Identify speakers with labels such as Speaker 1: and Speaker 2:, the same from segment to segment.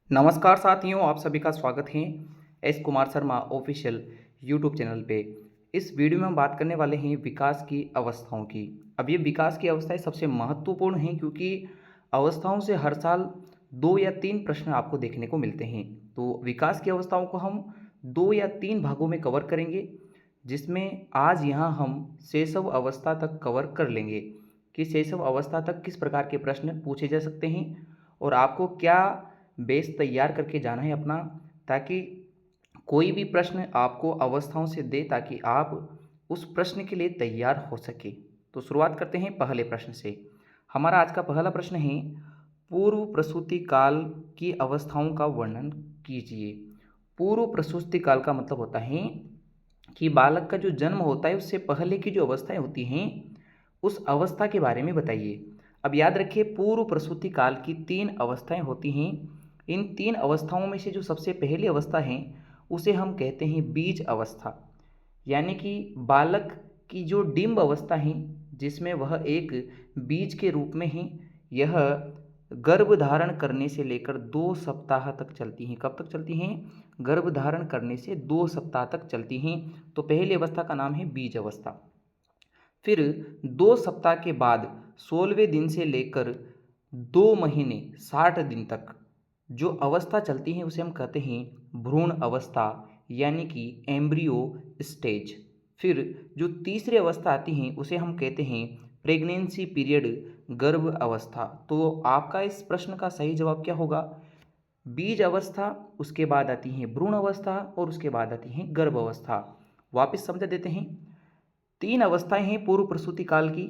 Speaker 1: नमस्कार साथियों, आप सभी का स्वागत है S Kumar Sharma official YouTube channel पे। इस वीडियो में हम बात करने वाले हैं विकास की अवस्थाओं की। अब ये विकास की अवस्थाएं सबसे महत्वपूर्ण हैं क्योंकि अवस्थाओं से हर साल 2 या 3 प्रश्न आपको देखने को मिलते हैं। तो विकास की अवस्थाओं को हम 2 या 3 भागों में कवर करेंगे, जिसमें आज यहाँ हम शैशव अवस्था तक कवर कर लेंगे कि शैशव अवस्था तक किस प्रकार के प्रश्न पूछे जा सकते हैं और आपको क्या बेस तैयार करके जाना है अपना, ताकि कोई भी प्रश्न आपको अवस्थाओं से दे ताकि आप उस प्रश्न के लिए तैयार हो सके। तो शुरुआत करते हैं पहले प्रश्न से। हमारा आज का पहला प्रश्न है, पूर्व प्रसूति काल की अवस्थाओं का वर्णन कीजिए। पूर्व प्रसूति काल का मतलब होता है कि बालक का जो जन्म होता है उससे पहले की जो अवस्थाएं होती हैं उस अवस्था के बारे में बताइए। अब याद रखिए, पूर्व प्रसूति काल की 3 अवस्थाएं होती हैं। इन 3 अवस्थाओं में से जो सबसे पहली अवस्था है उसे हम कहते हैं बीज अवस्था, यानी कि बालक की जो डिंब अवस्था है जिसमें वह एक बीज के रूप में है। यह गर्भ धारण करने से लेकर 2 सप्ताह तक चलती हैं। कब तक चलती हैं? गर्भ धारण करने से 2 सप्ताह तक चलती हैं। तो पहली अवस्था का नाम है बीज अवस्था। फिर 2 सप्ताह के बाद 16वें दिन से लेकर 2 महीने 60 दिन तक जो अवस्था चलती है उसे हम कहते हैं भ्रूण अवस्था, यानी कि एम्ब्रियो स्टेज। फिर जो तीसरी अवस्था आती है उसे हम कहते हैं प्रेगनेंसी पीरियड, गर्भ अवस्था। तो आपका इस प्रश्न का सही जवाब क्या होगा? बीज अवस्था, उसके बाद आती है भ्रूण अवस्था और उसके बाद आती है गर्भ अवस्था। वापस समझा देते हैं। 3 अवस्थाएं हैं पूर्व प्रसूति काल की।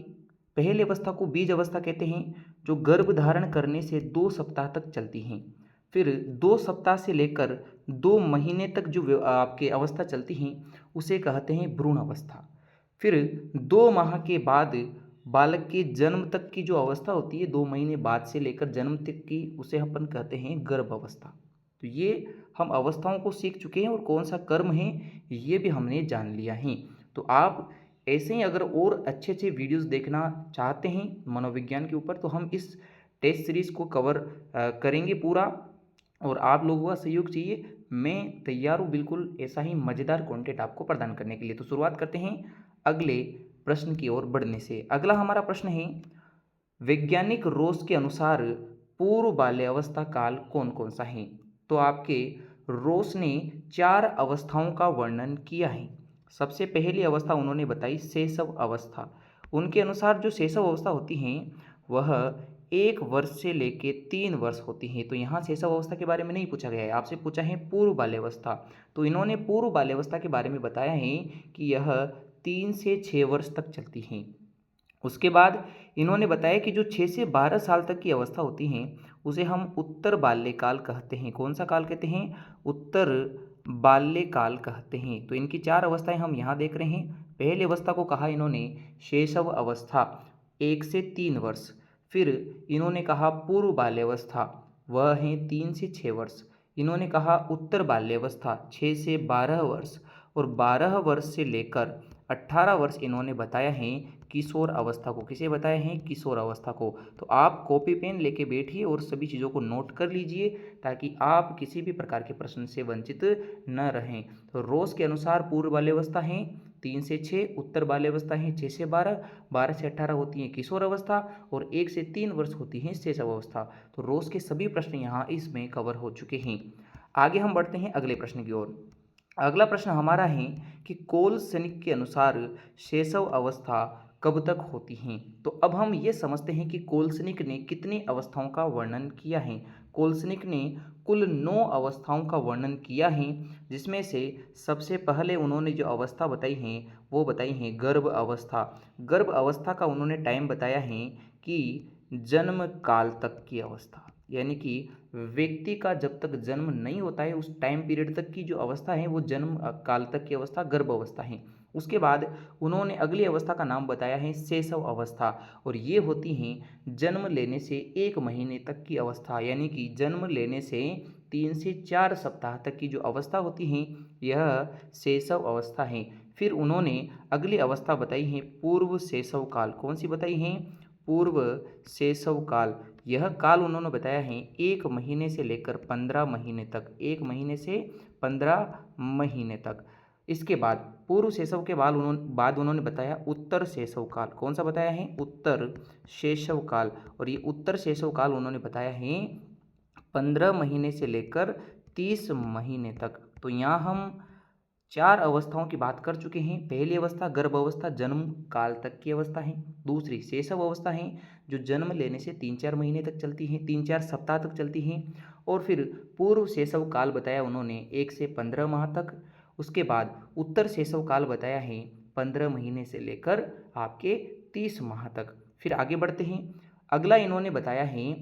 Speaker 1: पहली अवस्था को बीज अवस्था कहते हैं, जो गर्भ धारण करने से 2 सप्ताह तक चलती हैं। फिर 2 सप्ताह से लेकर 2 महीने तक जो आपके अवस्था चलती हैं उसे कहते हैं भ्रूण अवस्था। फिर 2 माह के बाद बालक के जन्म तक की जो अवस्था होती है, 2 महीने बाद से लेकर जन्म तक की, उसे अपन कहते हैं गर्भ अवस्था। तो ये हम अवस्थाओं को सीख चुके हैं और कौन सा कर्म है ये भी हमने जान लिया है। तो आप ऐसे ही अगर और अच्छे अच्छे वीडियोस देखना चाहते हैं मनोविज्ञान के ऊपर, तो हम इस टेस्ट सीरीज़ को कवर करेंगे पूरा, और आप लोगों का सहयोग चाहिए। मैं तैयार हूँ बिल्कुल ऐसा ही मज़ेदार कंटेंट आपको प्रदान करने के लिए। तो शुरुआत करते हैं अगले प्रश्न की ओर बढ़ने से। अगला हमारा प्रश्न है, वैज्ञानिक रोस के अनुसार पूर्व बाल्यावस्था काल कौन कौन सा है? तो आपके रोस ने 4 अवस्थाओं का वर्णन किया है। सबसे पहली अवस्था उन्होंने बताई शैशव अवस्था। उनके अनुसार जो शैशव अवस्था होती हैं वह 1 वर्ष से लेके 3 वर्ष होती हैं। तो यहाँ शैशव अवस्था के बारे में नहीं पूछा गया है, आपसे पूछा है पूर्व बाल्यावस्था। तो इन्होंने पूर्व बाल्यावस्था के बारे में बताया है कि यह 3 से 6 वर्ष तक चलती हैं। उसके बाद इन्होंने बताया कि जो 6 से 12 साल तक की अवस्था होती हैं उसे हम उत्तर बाल्यकाल कहते हैं। कौन सा काल कहते हैं? उत्तर बाल्यकाल कहते हैं। तो इनकी 4 अवस्थाएं हम यहाँ देख रहे हैं। पहली अवस्था को कहा इन्होंने शैशव अवस्था, 1 से 3 वर्ष। फिर इन्होंने कहा पूर्व बाल्यावस्था, वह है 3 से 6 वर्ष। इन्होंने कहा उत्तर बाल्यावस्था 6 से 12 वर्ष, और 12 वर्ष से लेकर 18 वर्ष इन्होंने बताया है किशोर अवस्था को। किसे बताया है? किशोर अवस्था को। तो आप कॉपी पेन लेके बैठिए और सभी चीज़ों को नोट कर लीजिए ताकि आप किसी भी प्रकार के प्रश्न से वंचित न रहें। तो रोज के अनुसार पूर्व बाल्यावस्था है 3 से 6, उत्तर बाल्यावस्था है 6 से 12, 12 से 18 होती है किशोर अवस्था, और 1 से 3 वर्ष होती है शैशव अवस्था। तो रोज के सभी प्रश्न यहाँ इसमें कवर हो चुके हैं। आगे हम बढ़ते हैं अगले प्रश्न की ओर। अगला प्रश्न हमारा है कि कोलसनिक के अनुसार शैशव अवस्था कब तक होती हैं? तो अब हम ये समझते हैं कि कोलसनिक ने कितनी अवस्थाओं का वर्णन किया है। कोलसनिक ने कुल 9 अवस्थाओं का वर्णन किया है, जिसमें से सबसे पहले उन्होंने जो अवस्था बताई है वो बताई है गर्भ अवस्था। गर्भ अवस्था का उन्होंने टाइम बताया है कि जन्म काल तक की अवस्था, यानी कि व्यक्ति का जब तक जन्म नहीं होता है उस टाइम पीरियड तक की जो अवस्था है वो जन्म काल तक की अवस्था गर्भ अवस्था है। उसके बाद उन्होंने अगली अवस्था का नाम बताया है शैशव अवस्था, और ये होती हैं जन्म लेने से 1 महीने तक की अवस्था, यानी कि जन्म लेने से 3 से 4 सप्ताह तक की जो अवस्था होती हैं यह शैशव अवस्था है। फिर उन्होंने अगली अवस्था बताई है पूर्व शैशव काल। कौन सी बताई हैं? पूर्व शैशव काल। यह काल उन्होंने बताया है 1 महीने से लेकर 15 महीने तक, 1 महीने से 15 महीने तक। इसके बाद पूर्व शैशव के बाद उन्होंने बताया उत्तर शैशव काल। कौन सा बताया है? उत्तर शैशव काल। और ये उत्तर शैशव काल उन्होंने बताया है 15 महीने से लेकर 30 महीने तक। तो यहाँ हम 4 अवस्थाओं की बात कर चुके हैं। पहली अवस्था गर्भ अवस्था, जन्म काल तक की अवस्था है। दूसरी शैशव अवस्था है, जो जन्म लेने से 3-4 महीने तक चलती हैं, 3-4 सप्ताह तक चलती हैं। और फिर पूर्व शैशव काल बताया उन्होंने 1 से 15 माह तक। उसके बाद उत्तर शैशव काल बताया है 15 महीने से लेकर आपके 30 माह तक। फिर आगे बढ़ते हैं। अगला इन्होंने बताया है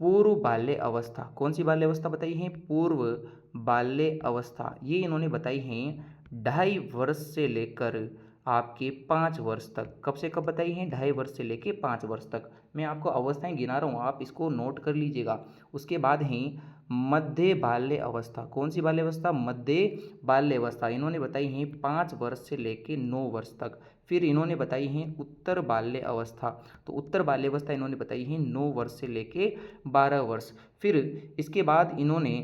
Speaker 1: पूर्व बाल्य अवस्था। कौन सी बाल्य अवस्था बताई है? पूर्व बाल्य अवस्था। ये इन्होंने बताई है 2.5 वर्ष से लेकर आपके 5 वर्ष तक। कब से कब बताई हैं? 2.5 वर्ष से लेकर 5 वर्ष तक। मैं आपको अवस्थाएं गिना रहा हूँ, आप इसको नोट कर लीजिएगा। उसके बाद है मध्य बाल्य अवस्था। कौन सी बाल्य अवस्था? मध्य बाल्य अवस्था। इन्होंने बताई है 5 वर्ष से लेकर 9 वर्ष तक। फिर इन्होंने बताई है उत्तर बाल्य अवस्था। तो उत्तर बाल्य अवस्था इन्होंने बताई है 9 वर्ष से लेके 12 वर्ष। फिर इसके बाद इन्होंने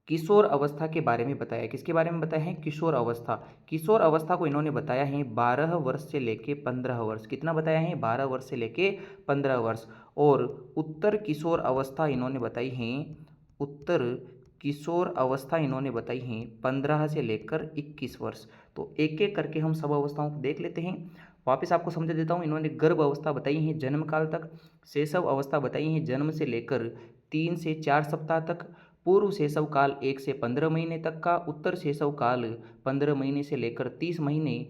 Speaker 1: किशोर अवस्था के बारे में बताया। किसके बारे में बताया है? किशोर अवस्था। किशोर अवस्था को इन्होंने बताया है 12 वर्ष से लेके 15 वर्ष। कितना बताया है? 12 वर्ष से लेके 15 वर्ष। और उत्तर किशोर अवस्था इन्होंने बताई है, उत्तर किशोर अवस्था इन्होंने बताई है 15 से लेकर 21 वर्ष। तो एक एक करके हम सब अवस्थाओं को देख लेते हैं। वापस आपको समझा देता हूँ। इन्होंने गर्भ अवस्था बताई है जन्म काल तक, शैशव अवस्था बताई है जन्म से लेकर 3 से 4 सप्ताह तक, पूर्व शैशव काल 1 से 15 महीने तक का, उत्तर शैशव काल 15 महीने से लेकर 30 महीने,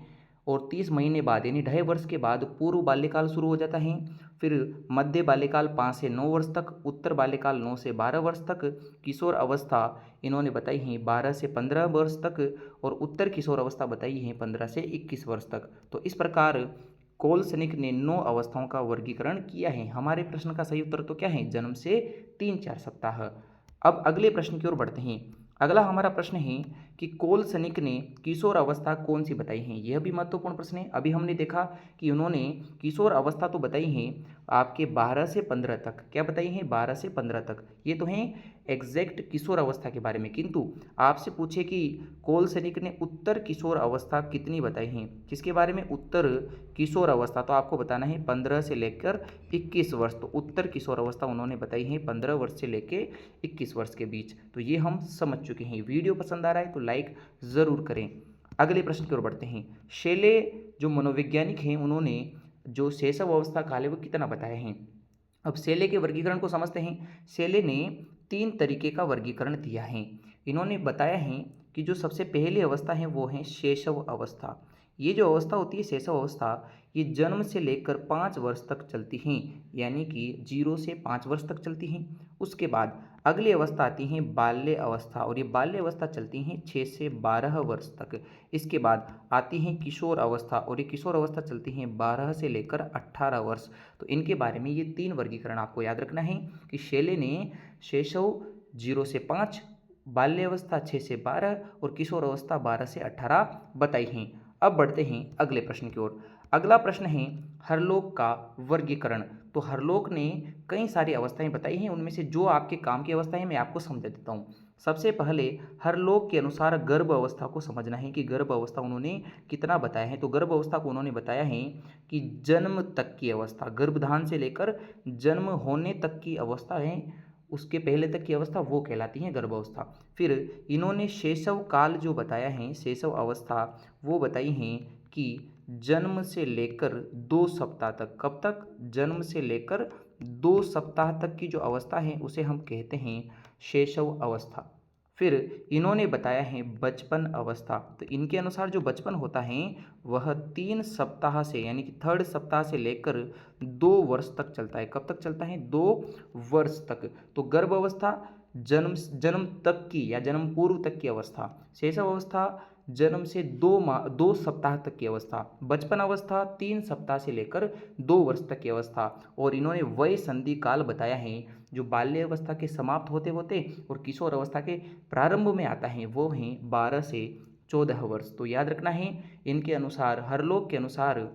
Speaker 1: और 30 महीने बाद यानी 2.5 वर्ष के बाद पूर्व बाल्यकाल शुरू हो जाता है। फिर मध्य बाल्यकाल 5 से 9 वर्ष तक, उत्तर बाल्यकाल 9 से 12 वर्ष तक, किशोर अवस्था इन्होंने बताई है 12 से 15 वर्ष तक, और उत्तर किशोर अवस्था बताई है 15 से 21 वर्ष तक। तो इस प्रकार कोलसनिक ने 9 अवस्थाओं का वर्गीकरण किया है। हमारे प्रश्न का सही उत्तर तो क्या है? जन्म से 3-4 सप्ताह। अब अगले प्रश्न की ओर बढ़ते हैं। अगला हमारा प्रश्न है कि कोलसनिक ने किशोर अवस्था कौन सी बताई है? यह भी महत्वपूर्ण प्रश्न है। अभी हमने देखा कि उन्होंने किशोर अवस्था तो बताई है आपके 12 से 15 तक। क्या बताई है? 12 से 15 तक। ये तो है एग्जैक्ट किशोर अवस्था के बारे में। किंतु आपसे पूछे कि कोलसनिक ने उत्तर किशोर अवस्था कितनी बताई है? किसके बारे में? उत्तर किशोर अवस्था। तो आपको बताना है 15 से लेकर 21 वर्ष। तो उत्तर किशोर अवस्था उन्होंने बताई है 15 वर्ष से लेकर 21 वर्ष के बीच। तो ये हम समझ चुके हैं। वीडियो पसंद आ रहा है तो लाइक ज़रूर करें। अगले प्रश्न की ओर बढ़ते हैं। शेले जो मनोवैज्ञानिक हैं उन्होंने जो शैशव अवस्था काल है वो कितना बताया है? अब शेले के वर्गीकरण को समझते हैं। शेले ने 3 तरीके का वर्गीकरण दिया है। इन्होंने बताया है कि जो सबसे पहली अवस्था है वो है शैशव अवस्था। ये जो अवस्था होती है शैशव अवस्था, ये जन्म से लेकर 5 वर्ष तक चलती हैं, यानी कि 0 से 5 वर्ष तक चलती हैं। उसके बाद अगली अवस्था आती है बाल्य अवस्था, और ये बाल्य अवस्था चलती हैं 6 से 12 वर्ष तक। इसके बाद आती है किशोर अवस्था, और ये किशोर अवस्था चलती हैं 12 से लेकर 18 वर्ष। तो इनके बारे में ये 3 वर्गीकरण आपको याद रखना है कि शेले ने शैशव 0 से 5, बाल्य अवस्था 6 से 12 और किशोर अवस्था 12 से 18 बताई हैं। अब बढ़ते हैं अगले प्रश्न की ओर। अगला प्रश्न है हरलोक का वर्गीकरण। तो हरलोक ने कई सारी अवस्थाएं बताई हैं, उनमें से जो आपके काम की अवस्था है मैं आपको समझा देता हूँ। सबसे पहले हरलोक के अनुसार गर्भ अवस्था को समझना है कि गर्भ अवस्था उन्होंने कितना बताया है। तो गर्भ अवस्था को उन्होंने बताया है कि जन्म तक की अवस्था, गर्भधान से लेकर जन्म होने तक की अवस्था है, उसके पहले तक की अवस्था वो कहलाती है गर्भावस्था। फिर इन्होंने शैशव काल जो बताया है, शैशव अवस्था वो बताई हैं कि जन्म से लेकर 2 सप्ताह तक। कब तक? जन्म से लेकर 2 सप्ताह तक की जो अवस्था है उसे हम कहते हैं शैशव अवस्था। फिर इन्होंने बताया है बचपन अवस्था। तो इनके अनुसार जो बचपन होता है वह 3 सप्ताह से यानी कि 3rd सप्ताह से लेकर 2 वर्ष तक चलता है। कब तक चलता है? 2 वर्ष तक। तो गर्भ अवस्था जन्म तक की या जन्म पूर्व तक की अवस्था, शैशव अवस्था जन्म से 2 सप्ताह तक की अवस्था, बचपन अवस्था 3 सप्ताह से लेकर 2 वर्ष तक की अवस्था, और इन्होंने वय संधि काल बताया है जो बाल्य अवस्था के समाप्त होते होते और किशोर अवस्था के प्रारंभ में आता है, वो हैं 12 से 14 वर्ष। तो याद रखना है इनके अनुसार, हरलोक के अनुसार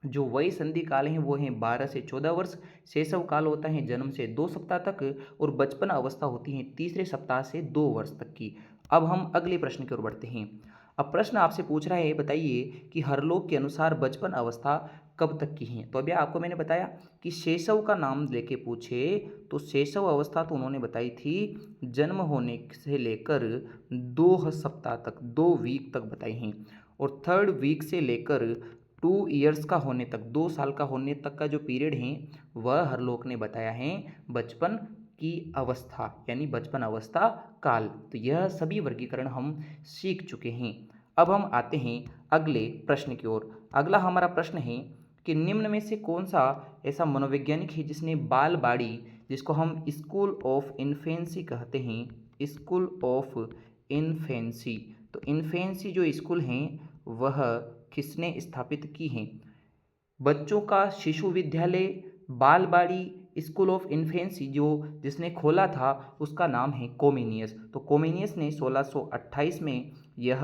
Speaker 1: जो वय संधि काल हैं वो हैं 12 से 14 वर्ष। शैशव काल होता है जन्म से 2 सप्ताह तक, और बचपन अवस्था होती है तीसरे सप्ताह से 2 वर्ष तक की। अब हम अगले प्रश्न की ओर बढ़ते हैं। अब प्रश्न आपसे पूछ रहा है, बताइए कि हरलोक के अनुसार बचपन अवस्था कब तक की है। तो अभी आपको मैंने बताया कि शैशव का नाम लेके पूछे तो शैशव अवस्था तो उन्होंने बताई थी जन्म होने से लेकर 2 सप्ताह तक, 2 वीक तक बताई हैं। और 3rd वीक से लेकर 2 ईयर्स का होने तक, 2 साल का होने तक का जो पीरियड है वह हरलोक ने बताया है बचपन की अवस्था, यानी बचपन अवस्था काल। तो यह सभी वर्गीकरण हम सीख चुके हैं। अब हम आते हैं अगले प्रश्न की ओर। अगला हमारा प्रश्न है कि निम्न में से कौन सा ऐसा मनोवैज्ञानिक है जिसने बाल बाड़ी, जिसको हम स्कूल ऑफ इन्फेंसी कहते हैं, स्कूल ऑफ इन्फेंसी, तो इन्फेंसी जो स्कूल हैं वह किसने स्थापित की हैं। बच्चों का शिशु विद्यालय, बालबाड़ी, स्कूल ऑफ इन्फेंसी जो जिसने खोला था उसका नाम है कोमेनियस। तो कोमेनियस ने 1628 में यह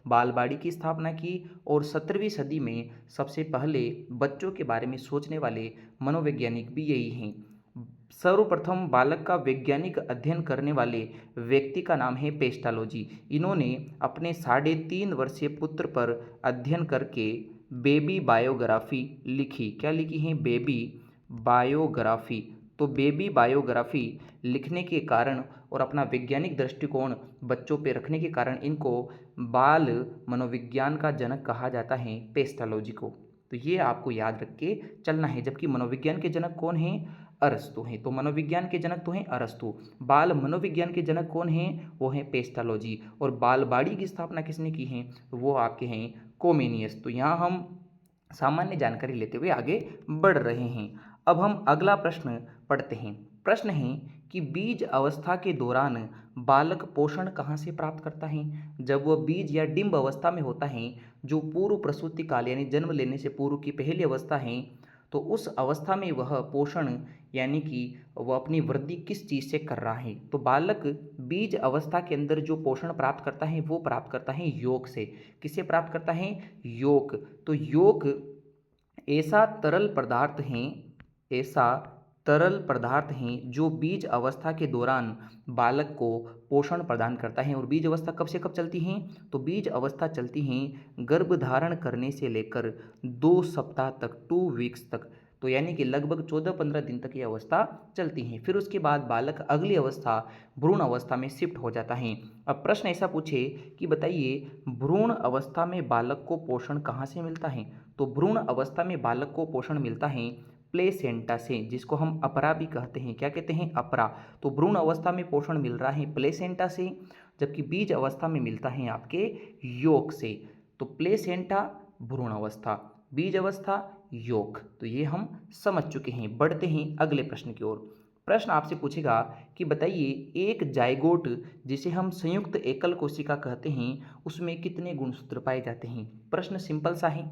Speaker 1: बालबाड़ी की स्थापना की, और 17वीं सदी में सबसे पहले बच्चों के बारे में सोचने वाले मनोवैज्ञानिक भी यही हैं। सर्वप्रथम बालक का वैज्ञानिक अध्ययन करने वाले व्यक्ति का नाम है पेस्टालोजी। इन्होंने अपने 3.5 वर्षीय पुत्र पर अध्ययन करके बेबी बायोग्राफी लिखी। क्या लिखी है? Baby biography. तो बेबी बायोग्राफी लिखने के कारण और अपना वैज्ञानिक दृष्टिकोण बच्चों पे रखने के कारण इनको बाल मनोविज्ञान का जनक कहा जाता है, पेस्टालोजी को। तो ये आपको याद रख के चलना है। जबकि मनोविज्ञान के जनक कौन हैं? अरस्तु हैं। तो मनोविज्ञान के जनक तो हैं अरस्तु। बाल मनोविज्ञान के जनक कौन हैं? वो हैं पेस्टालोजी। और बालबाड़ी की स्थापना किसने की है? वो आपके हैं कोमेनियस। तो यहाँ हम सामान्य जानकारी लेते हुए आगे बढ़ रहे हैं। अब हम अगला प्रश्न पढ़ते हैं। प्रश्न है कि बीज अवस्था के दौरान बालक पोषण कहाँ से प्राप्त करता है। जब वह बीज या डिंब अवस्था में होता है, जो पूर्व प्रसूति काल यानी जन्म लेने से पूर्व की पहली अवस्था है, तो उस अवस्था में वह पोषण यानी कि वह अपनी वृद्धि किस चीज़ से कर रहा है। तो बालक बीज अवस्था के अंदर जो पोषण प्राप्त करता है वो प्राप्त करता है योग से। किससे प्राप्त करता है? योग। तो योग ऐसा तरल पदार्थ हैं, ऐसा तरल पदार्थ हैं जो बीज अवस्था के दौरान बालक को पोषण प्रदान करता है। और बीज अवस्था कब से कब चलती हैं? तो बीज अवस्था चलती हैं गर्भधारण करने से लेकर 2 सप्ताह तक, 2 वीक्स तक। तो यानी कि लगभग 14-15 दिन तक ये अवस्था चलती हैं। फिर उसके बाद बालक अगली अवस्था भ्रूण अवस्था में शिफ्ट हो जाता है। अब प्रश्न ऐसा पूछे कि बताइए भ्रूण अवस्था में बालक को पोषण कहाँ से मिलता है। तो भ्रूण अवस्था में बालक को पोषण मिलता है प्लेसेंटा से, जिसको हम अपरा भी कहते हैं। क्या कहते हैं? अपरा। तो भ्रूण अवस्था में पोषण मिल रहा है प्लेसेंटा से, जबकि बीज अवस्था में मिलता है आपके योग से। तो प्लेसेंटा भ्रूण अवस्था, बीज अवस्था योग। तो ये हम समझ चुके हैं। बढ़ते हैं अगले प्रश्न की ओर। प्रश्न आपसे पूछेगा कि बताइए एक जाइगोट जिसे हम संयुक्त एकल कोशिका कहते हैं उसमें कितने गुणसूत्र पाए जाते हैं। प्रश्न सिंपल सा है।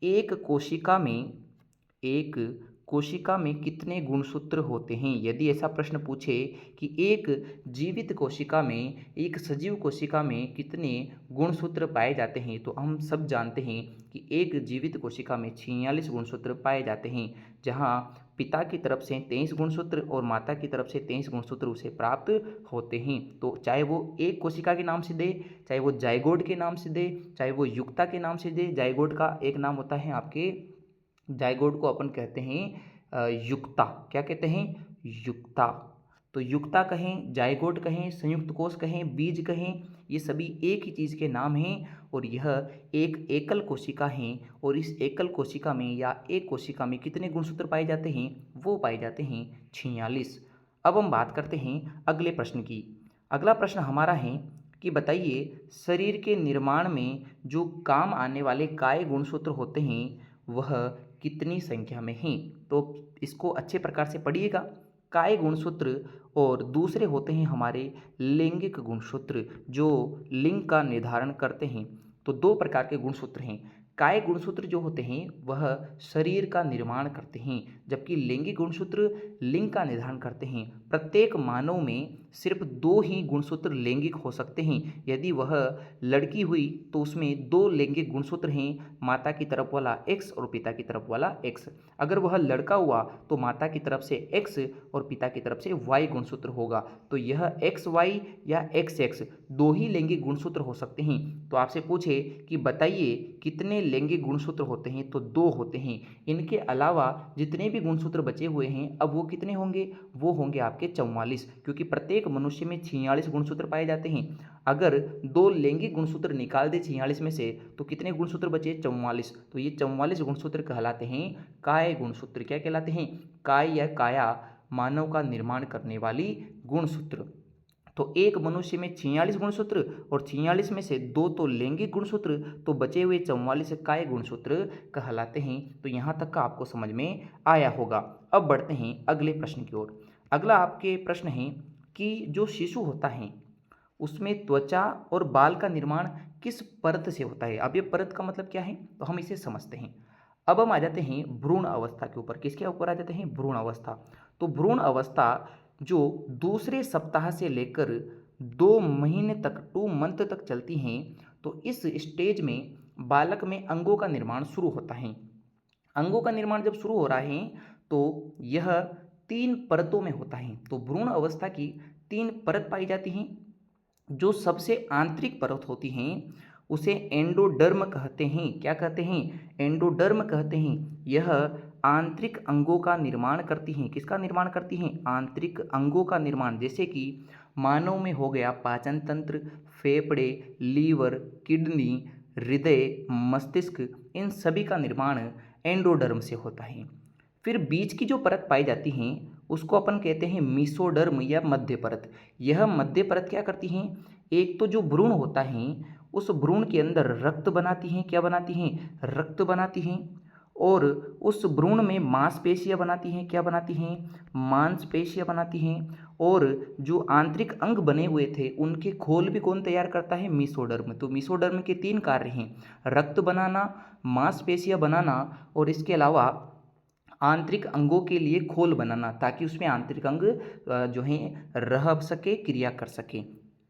Speaker 1: एक कोशिका में एक कोशिका में कितने गुणसूत्र होते हैं। यदि ऐसा प्रश्न पूछे कि एक जीवित कोशिका में, एक सजीव कोशिका में कितने गुणसूत्र पाए जाते हैं, तो हम सब जानते हैं कि एक जीवित कोशिका में 46 गुणसूत्र पाए जाते हैं, जहां पिता की तरफ से 23 गुणसूत्र और माता की तरफ से 23 गुणसूत्र उसे प्राप्त होते हैं। तो चाहे वो एक कोशिका के नाम से दे, चाहे वो जाइगोट के नाम से दे, चाहे वो युक्ता के नाम से दे। जाइगोट का एक नाम होता है आपके, जाइगोट को अपन कहते हैं युक्ता। क्या कहते हैं? युक्ता। तो युक्ता कहें, जाइगोट कहें, संयुक्त कोष कहें, बीज कहें, ये सभी एक ही चीज़ के नाम हैं। और यह एक एकल कोशिका है, और इस एकल कोशिका में या एक कोशिका में कितने गुणसूत्र पाए जाते हैं? वो पाए जाते हैं 46। अब हम बात करते हैं अगले प्रश्न की। अगला प्रश्न हमारा है कि बताइए शरीर के निर्माण में जो काम आने वाले काय गुणसूत्र होते हैं वह कितनी संख्या में हैं। तो इसको अच्छे प्रकार से पढ़िएगा। काय गुणसूत्र और दूसरे होते हैं हमारे लैंगिक गुणसूत्र जो लिंग का निर्धारण करते हैं। तो 2 प्रकार के गुणसूत्र हैं। काय गुणसूत्र जो होते हैं वह शरीर का निर्माण करते हैं, जबकि लैंगिक गुणसूत्र लिंग का निर्धारण करते हैं। प्रत्येक मानव में सिर्फ 2 ही गुणसूत्र लैंगिक हो सकते हैं। यदि वह लड़की हुई तो उसमें 2 लैंगिक गुणसूत्र हैं, माता की तरफ वाला X और पिता की तरफ वाला X। अगर वह लड़का हुआ तो माता की तरफ से X और पिता की तरफ से Y गुणसूत्र होगा। तो यह XY या XX 2 ही लैंगिक गुणसूत्र हो सकते हैं। तो आपसे पूछे कि बताइए कितने लैंगिक गुणसूत्र होते हैं, तो 2 होते हैं। इनके अलावा जितने भी गुणसूत्र बचे हुए हैं, अब वो कितने होंगे? वो होंगे आपके 44, क्योंकि प्रत्येक मनुष्य में 46 गुणसूत्र पाए जाते हैं। अगर 2 लैंगिक गुणसूत्र निकाल दे 46 में से, तो कितने गुणसूत्र बचे? 44। तो ये 44 गुणसूत्र कहलाते हैं काय गुणसूत्र। क्या कहलाते हैं? काय या काया, मानव का निर्माण करने वाली गुणसूत्र। तो एक मनुष्य में 46 गुणसूत्र और 46 में से 2 तो लैंगिक गुणसूत्र, तो बचे हुए 44 काय गुणसूत्र कहलाते हैं। तो यहाँ तक का आपको समझ में आया होगा। अब बढ़ते हैं अगले प्रश्न की ओर। अगला आपके प्रश्न है कि जो शिशु होता है उसमें त्वचा और बाल का निर्माण किस परत से होता है? अब ये परत का मतलब क्या है, तो हम इसे समझते हैं। अब हम आ जाते हैं भ्रूण अवस्था के ऊपर। किसके ऊपर आ जाते हैं? भ्रूण अवस्था। तो भ्रूण अवस्था जो दूसरे सप्ताह से लेकर 2 महीने तक 2 मंथ तक चलती हैं, तो इस स्टेज में बालक में अंगों का निर्माण शुरू होता है। अंगों का निर्माण जब शुरू हो रहा है तो यह 3 परतों में होता है। तो भ्रूण अवस्था की 3 परत पाई जाती हैं। जो सबसे आंतरिक परत होती हैं उसे एंडोडर्म कहते हैं। क्या कहते हैं? एंडोडर्म कहते हैं। यह आंतरिक अंगों का निर्माण करती हैं। किसका निर्माण करती हैं? आंतरिक अंगों का निर्माण। जैसे कि मानव में हो गया पाचन तंत्र, फेफड़े, लीवर, किडनी, हृदय, मस्तिष्क, इन सभी का निर्माण एंडोडर्म से होता है। फिर बीच की जो परत पाई जाती हैं उसको अपन कहते हैं मीसोडर्म या मध्य परत। यह मध्य परत क्या करती हैं? एक तो जो भ्रूण होता है उस भ्रूण के अंदर रक्त बनाती हैं। क्या बनाती हैं? रक्त बनाती हैं। और उस भ्रूण में मांसपेशियां बनाती हैं। क्या बनाती हैं? मांसपेशियां बनाती हैं। और जो आंतरिक अंग बने हुए थे उनके खोल भी कौन तैयार करता है? मीसोडर्म। तो मीसोडर्म के 3 कार्य हैं, रक्त बनाना, मांसपेशियां बनाना और इसके अलावा आंतरिक अंगों के लिए खोल बनाना, ताकि उसमें आंतरिक अंग जो हैं रह सके, क्रिया कर सके।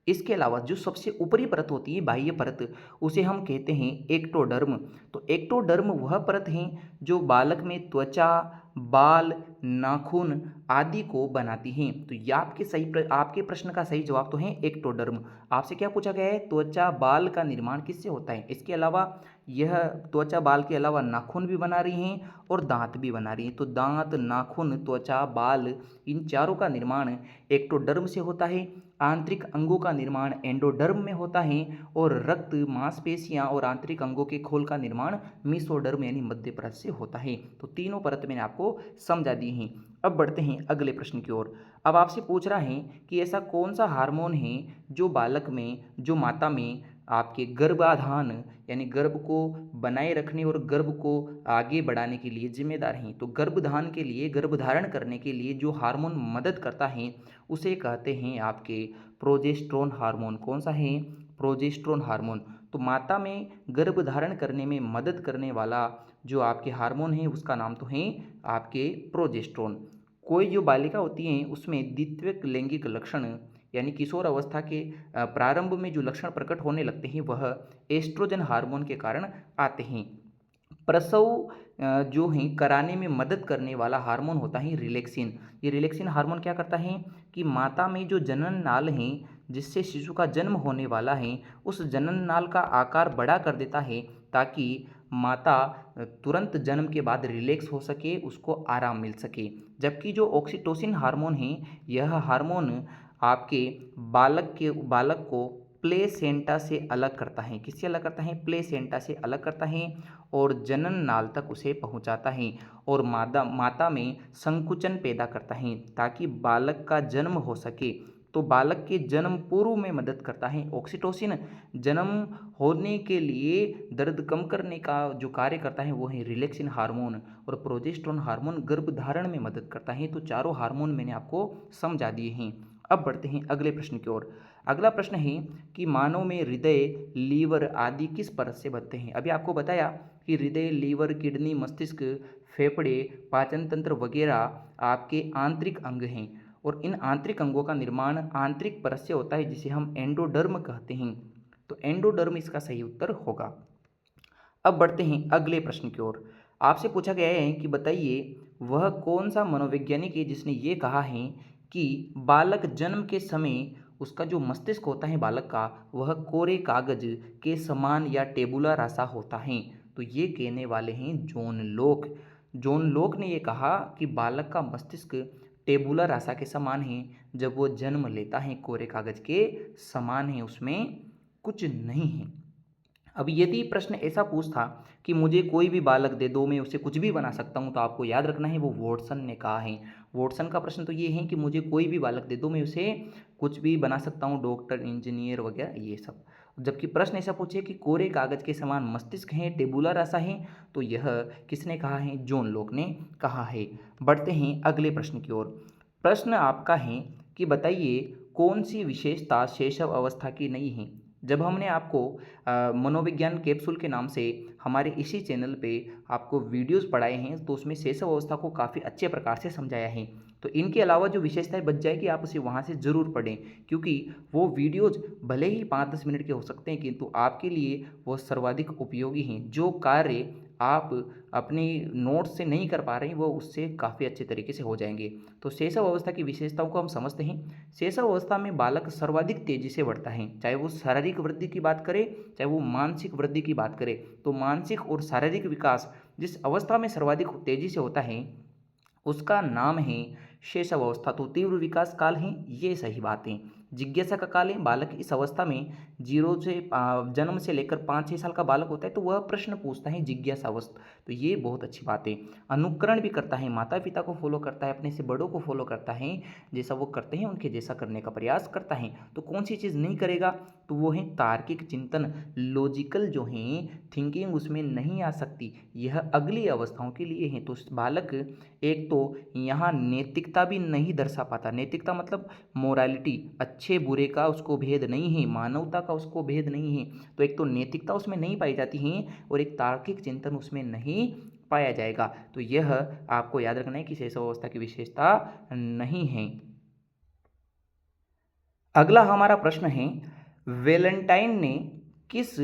Speaker 1: इसके अलावा जो सबसे ऊपरी परत होती है, बाह्य परत, उसे हम कहते हैं एक्टोडर्म। तो एक्टोडर्म वह परत है जो बालक में त्वचा, बाल, नाखून आदि को बनाती हैं। तो ये आपके प्रश्न का सही जवाब तो है एक्टोडर्म। आपसे क्या पूछा गया है? त्वचा, बाल का निर्माण किससे होता है? इसके अलावा यह त्वचा, बाल के अलावा नाखून भी बना रही हैं और दांत भी बना रही हैं। तो दांत, नाखून, त्वचा, बाल, इन चारों का निर्माण एक्टोडर्म से होता है। आंतरिक अंगों का निर्माण एंडोडर्म में होता है और रक्त, मांसपेशियां और आंतरिक अंगों के खोल का निर्माण मीसोडर्म यानी मध्य परत से होता है। तो तीनों परत मैंने आपको समझा दी हैं। अब बढ़ते हैं अगले प्रश्न की ओर। अब आपसे पूछ रहा है कि ऐसा कौन सा हार्मोन है जो बालक में, जो माता में आपके गर्भाधान यानी गर्भ को बनाए रखने और गर्भ को आगे बढ़ाने के लिए जिम्मेदार हैं। तो गर्भधान के लिए, गर्भधारण करने के लिए जो हार्मोन मदद करता है उसे कहते हैं आपके प्रोजेस्टेरोन हार्मोन। कौन सा है? Progesterone hormone. तो माता में गर्भधारण करने में मदद करने वाला जो आपके हार्मोन है उसका नाम तो है आपके प्रोजेस्टेरोन। कोई जो बालिका होती हैं उसमें द्वितीयक लैंगिक लक्षण यानी किशोर अवस्था के प्रारंभ में जो लक्षण प्रकट होने लगते हैं वह एस्ट्रोजन हार्मोन के कारण आते हैं। प्रसव जो है कराने में मदद करने वाला हार्मोन होता है रिलैक्सिन। ये रिलैक्सिन हार्मोन क्या करता है कि माता में जो जनन नाल है जिससे शिशु का जन्म होने वाला है उस जनन नाल का आकार बड़ा कर देता है, ताकि माता तुरंत जन्म के बाद रिलैक्स हो सके, उसको आराम मिल सके। जबकि जो ऑक्सीटोसिन हार्मोन है यह हार्मोन आपके बालक को प्लेसेंटा से अलग करता है। किससे अलग करता है? प्लेसेंटा से अलग करता है और जनन नाल तक उसे पहुंचाता है और माता में संकुचन पैदा करता है ताकि बालक का जन्म हो सके। तो बालक के जन्म पूर्व में मदद करता है ऑक्सीटोसिन। जन्म होने के लिए दर्द कम करने का जो कार्य करता है वो है रिलैक्सिन हार्मोन और प्रोजेस्टेरोन हार्मोन गर्भधारण में मदद करता है। तो चारों हार्मोन मैंने आपको समझा दिए हैं। अब बढ़ते हैं अगले प्रश्न की ओर। अगला प्रश्न है कि मानव में हृदय, लीवर आदि किस परत से बनते हैं? अभी आपको बताया कि हृदय, लीवर, किडनी, मस्तिष्क, फेफड़े, पाचन तंत्र वगैरह आपके आंतरिक अंग हैं और इन आंतरिक अंगों का निर्माण आंतरिक परत से होता है जिसे हम एंडोडर्म कहते हैं। तो एंडोडर्म इसका सही उत्तर होगा। अब बढ़ते हैं अगले प्रश्न की ओर। आपसे पूछा गया है कि बताइए वह कौन सा मनोवैज्ञानिक है जिसने ये कहा है कि बालक जन्म के समय उसका जो मस्तिष्क होता है बालक का वह कोरे कागज के समान या टेबुला रासा होता है। तो ये कहने वाले हैं जॉन लोक। जॉन लोक ने ये कहा कि बालक का मस्तिष्क टेबुला रासा के समान है जब वो जन्म लेता है, कोरे कागज के समान है, उसमें कुछ नहीं है। अब यदि प्रश्न ऐसा पूछता कि मुझे कोई भी बालक दे दो, मैं उसे कुछ भी बना सकता हूं, तो आपको याद रखना है वो वॉटसन ने कहा है। वॉटसन का प्रश्न तो ये है कि मुझे कोई भी बालक दे दो, मैं उसे कुछ भी बना सकता हूं, डॉक्टर, इंजीनियर वगैरह ये सब। जबकि प्रश्न ऐसा पूछे कि कोरे कागज के समान मस्तिष्क है, टेबुलर ऐसा है, तो यह किसने कहा है? जॉन लोक ने कहा है। बढ़ते हैं अगले प्रश्न की ओर। प्रश्न आपका है कि बताइए कौन सी विशेषता शैशव अवस्था की नहीं है। जब हमने आपको मनोविज्ञान कैप्सूल के नाम से हमारे इसी चैनल पे आपको वीडियोस पढ़ाए हैं, तो उसमें शैशव अवस्था को काफ़ी अच्छे प्रकार से समझाया है। तो इनके अलावा जो विशेषताएं बच जाएगी आप उसे वहाँ से ज़रूर पढ़ें, क्योंकि वो वीडियोज भले ही 5-10 मिनट के हो सकते हैं, किंतु आपके लिए वो सर्वाधिक उपयोगी हैं। जो कार्य आप अपनी नोट्स से नहीं कर पा रहे हैं वो उससे काफ़ी अच्छे तरीके से हो जाएंगे। तो शैशव अवस्था की विशेषताओं को हम समझते हैं। शैशव अवस्था में बालक सर्वाधिक तेजी से बढ़ता है, चाहे वो शारीरिक वृद्धि की बात करें चाहे वो मानसिक वृद्धि की बात करें। तो मानसिक और शारीरिक विकास जिस अवस्था में सर्वाधिक तेजी से होता है उसका नाम है शैशव अवस्था। तो तीव्र विकास काल है, ये सही बात है। जिज्ञासा का काल है, बालक इस अवस्था में जन्म से लेकर 5-6 साल का बालक होता है तो वह प्रश्न पूछता है जिज्ञासा अवस्था। तो ये बहुत अच्छी बात है। अनुकरण भी करता है, माता पिता को फॉलो करता है, अपने से बड़ों को फॉलो करता है, जैसा वो करते हैं उनके जैसा करने का प्रयास करता है। तो कौन सी चीज़ नहीं करेगा? तो वो है तार्किक चिंतन, लॉजिकल जो है थिंकिंग उसमें नहीं आ सकती। यह अगली अवस्थाओं के लिए है। तो बालक एक तो यहाँ नैतिकता भी नहीं दर्शा पाता। नैतिकता मतलब मोरालिटी, अच्छे बुरे का उसको भेद नहीं है, मानवता का उसको भेद नहीं है। तो एक तो नैतिकता उसमें नहीं पाई जाती है और एक तार्किक चिंतन उसमें नहीं पाया जाएगा। तो यह आपको याद रखना है कि शैशव अवस्था की विशेषता नहीं है। अगला हमारा प्रश्न है, वैलेंटाइन ने किस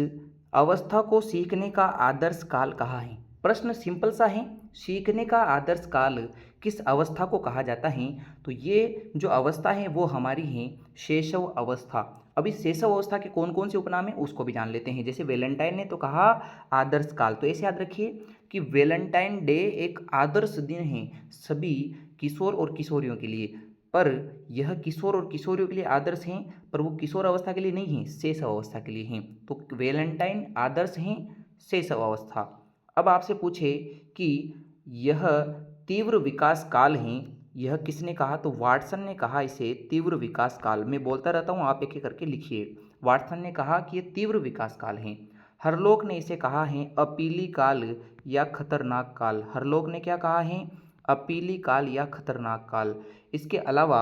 Speaker 1: अवस्था को सीखने का आदर्श काल कहा है? प्रश्न सिंपल सा है, सीखने का आदर्श काल किस अवस्था को कहा जाता है? तो ये जो अवस्था है वो हमारी है शैशव अवस्था। अब इस शैशव अवस्था के कौन कौन से उपनाम है उसको भी जान लेते हैं। जैसे वैलेंटाइन ने तो कहा आदर्श काल, तो ऐसे याद रखिए कि वैलेंटाइन डे एक आदर्श दिन है सभी किशोर और किशोरियों के लिए। पर यह किशोर और किशोरियों के लिए आदर्श हैं, पर वो किशोर अवस्था के लिए नहीं है, शैशव अवस्था के लिए हैं। तो वैलेंटाइन आदर्श हैं शैशव अवस्था। अब आपसे पूछे कि यह तीव्र विकास काल है, यह किसने कहा? तो वाटसन ने कहा इसे तीव्र विकास काल। मैं बोलता रहता हूँ, आप एक एक करके लिखिए। वाटसन ने कहा कि यह तीव्र विकास काल है। हरलोक ने इसे कहा है अपीली काल या खतरनाक काल। हरलोक ने क्या कहा है? अपीली काल या खतरनाक काल। इसके अलावा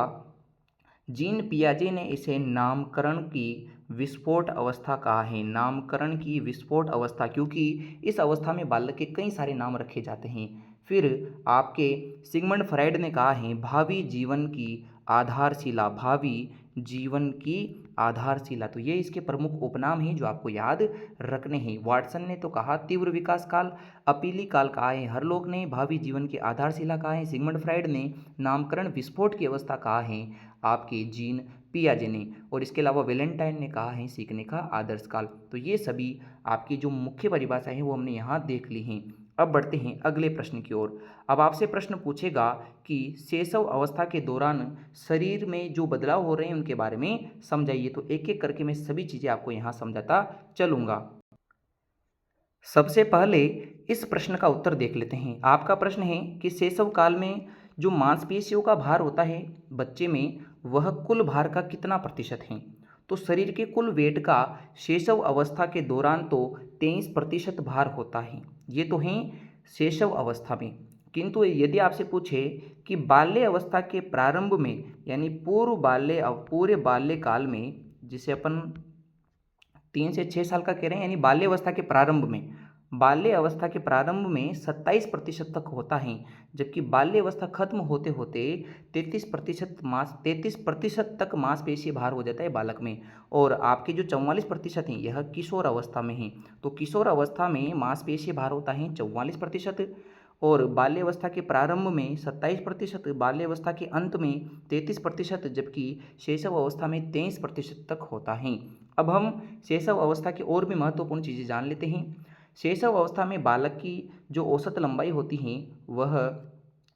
Speaker 1: जीन पियाजे ने इसे नामकरण की विस्फोट अवस्था कहा है। नामकरण की विस्फोट अवस्था, क्योंकि इस अवस्था में बालक के कई सारे नाम रखे जाते हैं। फिर आपके सिगमंड फ्राइड ने कहा है भावी जीवन की आधारशिला, भावी जीवन की आधारशिला। तो ये इसके प्रमुख उपनाम हैं जो आपको याद रखने हैं। वाटसन ने तो कहा तीव्र विकास काल, अपीली काल कहा है, हरलोक ने भावी जीवन की आधारशिला कहा है, सिगमंड फ्राइड ने नामकरण विस्फोट की अवस्था कहा है आपके जीन पियाजे ने, और इसके अलावा वैलेंटाइन ने कहा है सीखने का आदर्श काल। तो ये सभी आपकी जो मुख्य परिभाषाएं हैं वो हमने यहाँ देख ली हैं। अब बढ़ते हैं अगले प्रश्न की ओर। अब आपसे प्रश्न पूछेगा कि शैशव अवस्था के दौरान शरीर में जो बदलाव हो रहे हैं उनके बारे में समझाइए। तो एक एक करके मैं सभी चीज़ें आपको यहाँ समझाता चलूँगा। सबसे पहले इस प्रश्न का उत्तर देख लेते हैं। आपका प्रश्न है कि शैशव काल में जो मांसपेशियों का भार होता है बच्चे में, वह कुल भार का कितना प्रतिशत है? तो शरीर के कुल वेट का शैशव अवस्था के दौरान तो 23% भार होता है। ये तो हैं शैशव अवस्था में। किंतु यदि आपसे पूछे कि बाल्य अवस्था के प्रारंभ में, यानी पूरे बाल्यकाल में, जिसे अपन 3 से 6 साल का कह रहे हैं, यानी बाल्यावस्था के प्रारंभ में, बाल्य अवस्था के प्रारंभ में 27% तक होता है, जबकि बाल्य अवस्था खत्म होते होते 33% तक मांसपेशीय भार हो जाता है बालक में। और आपके जो 44% हैं यह किशोर अवस्था में हैं। तो किशोर अवस्था में मांसपेशीय भार होता है 44%, और बाल्य अवस्था के प्रारंभ में 27%, बाल्य अवस्था के अंत में 33%, जबकि शैशव अवस्था में 23% तक होता है। अब हम शैशव अवस्था की और भी महत्वपूर्ण चीज़ें जान लेते हैं। शैशव अवस्था में बालक की जो औसत लंबाई होती है वह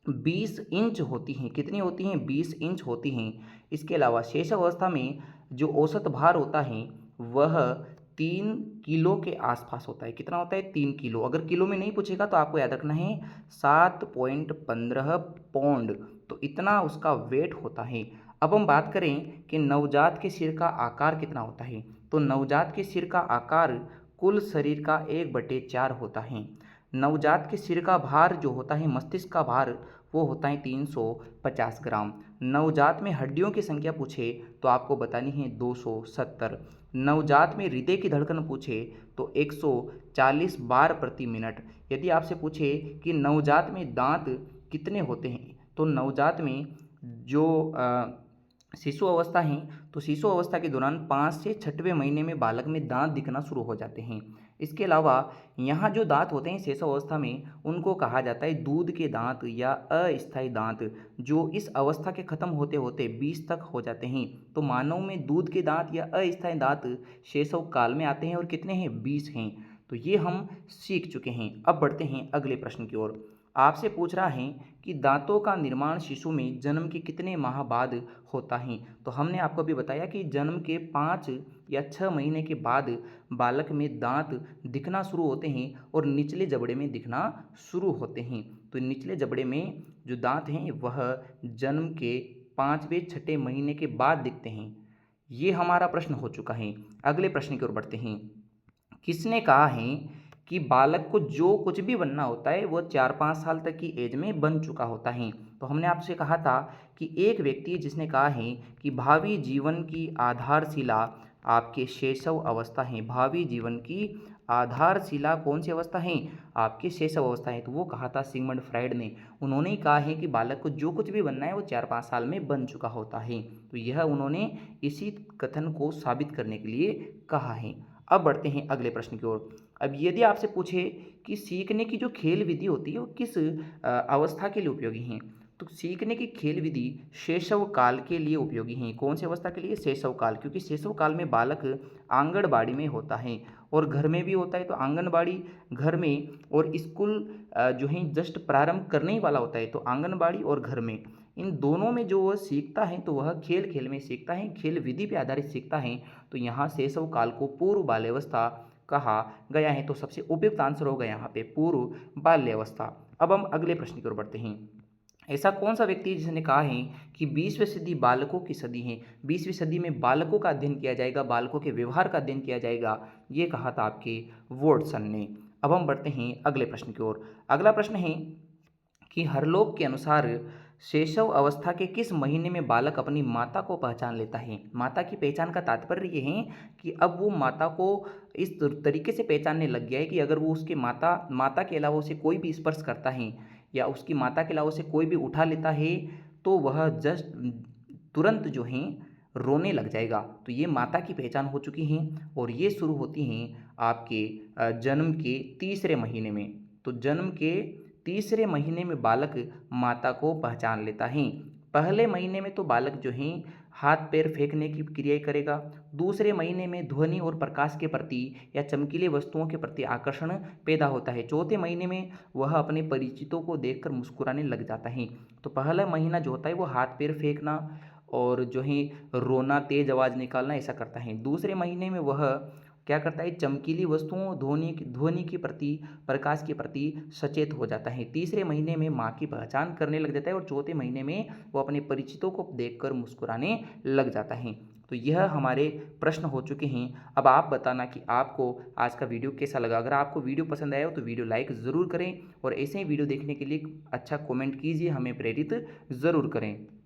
Speaker 1: 20 इंच होती हैं। कितनी होती हैं? 20 इंच होती हैं। इसके अलावा शैशव अवस्था में जो औसत भार होता है वह 3 किलो के आसपास होता है। कितना होता है? 3 किलो। अगर किलो में नहीं पूछेगा तो आपको याद रखना है 7.15 पौंड, तो इतना उसका वेट होता है। अब हम बात करें कि नवजात के सिर का आकार कितना होता है। तो नवजात के सिर का आकार कुल शरीर का 1/4 होता है। नवजात के सिर का भार जो होता है, मस्तिष्क का भार, वो होता है 350 ग्राम। नवजात में हड्डियों की संख्या पूछे तो आपको बतानी है 270। नवजात में हृदय की धड़कन पूछे तो 140 बार प्रति मिनट। यदि आपसे पूछे कि नवजात में दांत कितने होते हैं, तो नवजात में जो शिशु अवस्था है, तो शिशु अवस्था के दौरान 5 से 6वें महीने में बालक में दांत दिखना शुरू हो जाते हैं। इसके अलावा यहाँ जो दांत होते हैं शिशु अवस्था में, उनको कहा जाता है दूध के दांत या अस्थायी दांत, जो इस अवस्था के खत्म होते होते 20 तक हो जाते हैं। तो मानव में दूध के दांत या अस्थायी दांत शैशव काल में आते हैं और कितने हैं? 20 हैं। तो ये हम सीख चुके हैं। अब बढ़ते हैं अगले प्रश्न की ओर। आपसे पूछ रहा है कि दांतों का निर्माण शिशु में जन्म के कितने माह बाद होता है। तो हमने आपको अभी बताया कि जन्म के 5 या 6 महीने के बाद बालक में दांत दिखना शुरू होते हैं और निचले जबड़े में दिखना शुरू होते हैं। तो निचले जबड़े में जो दांत हैं वह जन्म के 5वें 6ठे महीने के बाद दिखते हैं। ये हमारा प्रश्न हो चुका है। अगले प्रश्न की ओर बढ़ते हैं। किसने कहा है कि बालक को जो कुछ भी बनना होता है वो 4-5 साल तक की एज में बन चुका होता है। तो हमने आपसे कहा था कि एक व्यक्ति जिसने कहा है कि भावी जीवन की आधारशिला आपके शैशव अवस्था है। भावी जीवन की आधारशिला कौन सी अवस्था है? आपके शैशव अवस्था है। तो वो कहा था सिगमंड फ्राइड ने। उन्होंने ही कहा है कि बालक को जो कुछ भी बनना है वो 4-5 साल में बन चुका होता है। तो यह उन्होंने इसी कथन को साबित करने के लिए कहा है। अब बढ़ते हैं अगले प्रश्न की ओर। अब यदि आपसे पूछे कि सीखने की जो खेल विधि होती है वो किस अवस्था के लिए उपयोगी हैं, तो सीखने की खेल विधि शैशव काल के लिए उपयोगी हैं। कौन सी अवस्था के लिए? शैशव काल, क्योंकि शैशव काल में बालक आंगनबाड़ी में होता है और घर में भी होता है। तो आंगनबाड़ी, घर में और स्कूल जो है जस्ट प्रारंभ करने ही वाला होता है। तो आंगनबाड़ी और घर में, इन दोनों में जो वह सीखता है तो वह खेल खेल में सीखता है, खेल विधि पे आधारित सीखता है। तो यहाँ शैशव काल को पूर्व बाल्यावस्था कहा गया है। तो सबसे उपयुक्त आंसर होगा यहाँ पे पूर्व बाल्यावस्था। अब हम अगले प्रश्न की ओर बढ़ते हैं। ऐसा कौन सा व्यक्ति है जिसने कहा है कि 20वीं सदी बालकों की सदी है। 20वीं सदी में बालकों का अध्ययन किया जाएगा, बालकों के व्यवहार का अध्ययन किया जाएगा, ये कहा था आपके वॉटसन ने। अब हम बढ़ते हैं अगले प्रश्न की ओर। अगला प्रश्न है कि हरलोक के अनुसार शैशव अवस्था के किस महीने में बालक अपनी माता को पहचान लेता है। माता की पहचान का तात्पर्य ये है कि अब वो माता को इस तरीके से पहचानने लग गया है कि अगर वो उसके माता के अलावा उसे कोई भी स्पर्श करता है या उसकी माता के अलावा उसे कोई भी उठा लेता है तो वह जस्ट तुरंत जो है रोने लग जाएगा। तो ये माता की पहचान हो चुकी हैं और ये शुरू होती हैं आपके जन्म के तीसरे महीने में। तो जन्म के तीसरे महीने में बालक माता को पहचान लेता है। पहले महीने में तो बालक जो है हाथ पैर फेंकने की क्रियाएं करेगा। दूसरे महीने में ध्वनि और प्रकाश के प्रति या चमकीले वस्तुओं के प्रति आकर्षण पैदा होता है। चौथे महीने में वह अपने परिचितों को देखकर मुस्कुराने लग जाता है। तो पहला महीना जो होता है वो हाथ पैर फेंकना और जो है रोना, तेज आवाज़ निकालना, ऐसा करता है। दूसरे महीने में वह क्या करता है? चमकीली वस्तुओं, ध्वनि के प्रति, प्रकाश के प्रति सचेत हो जाता है। तीसरे महीने में माँ की पहचान करने लग जाता है और चौथे महीने में वो अपने परिचितों को देखकर मुस्कुराने लग जाता है। तो यह हमारे प्रश्न हो चुके हैं। अब आप बताना कि आपको आज का वीडियो कैसा लगा। अगर आपको वीडियो पसंद आया हो तो वीडियो लाइक ज़रूर करें और ऐसे ही वीडियो देखने के लिए अच्छा कमेंट कीजिए, हमें प्रेरित ज़रूर करें।